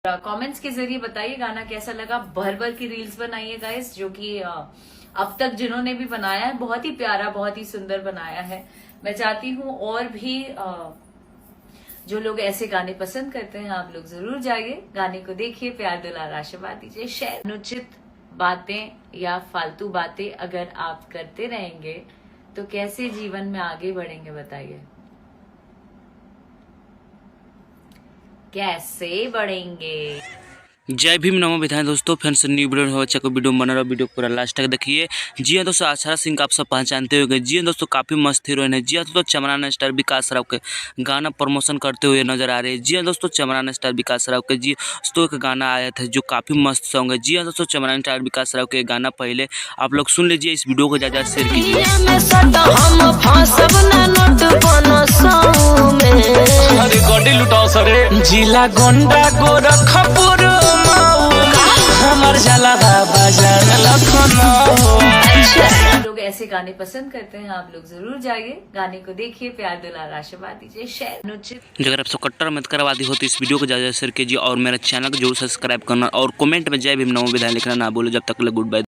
Comments के जरिए बताइए गाना कैसा लगा। भर भर की रील्स बनाइए गाइस, जो कि अब तक जिन्होंने भी बनाया है बहुत ही प्यारा, बहुत ही सुंदर बनाया है। मैं चाहती हूँ और भी जो लोग ऐसे गाने पसंद करते हैं, आप लोग जरूर जाइए, गाने को देखिए, प्यार दुलार आशीर्वाद दीजिए। शेयर अनुचित बातें या फालतू बातें अगर आप करते रहेंगे तो कैसे जीवन में आगे बढ़ेंगे बताइए, कैसे बढ़ेंगे। जय भीम नमो विधान दोस्तों, फिर से न्यू वीडियो हो। अच्छा को वीडियो बना रहा, वीडियो पूरा लास्ट तक देखिए। जी हाँ दोस्तों, अक्षरा सिंह का आप सब पहचानते होंगे। जी हाँ दोस्तों, काफ़ी मस्त हीरोइन है। जी हाँ दोस्तों, चमरान स्टार विकास राव के गाना प्रमोशन करते हुए नजर आ रहे हैं। जी हाँ दोस्तों, चमरान स्टार विकास राव के जी दोस्तों एक गाना आया था जो काफ़ी मस्त सॉन्ग है। जी हाँ दोस्तों, चमरान स्टार विकास राव के गाना पहले आप लोग सुन लीजिए, इस वीडियो को ज़्यादा शेयर कीजिए। जिला गोंडा गोरखपुर हमर जाला बाजार लखनऊ। लोग ऐसे गाने पसंद करते हैं, आप लोग जरूर जाइए, गाने को देखिए, प्यार दुलार आशीर्वाद दीजिए। शेयर अनुचित अगर आपसे कट्टर मित्रवादी हो तो इस वीडियो को ज़्यादा शेयर कीजिए और मेरे चैनल को जरूर सब्सक्राइब करना और कमेंट में जय भीम नमो विधान लिखना ना बोलो। जब तक गुड बाय।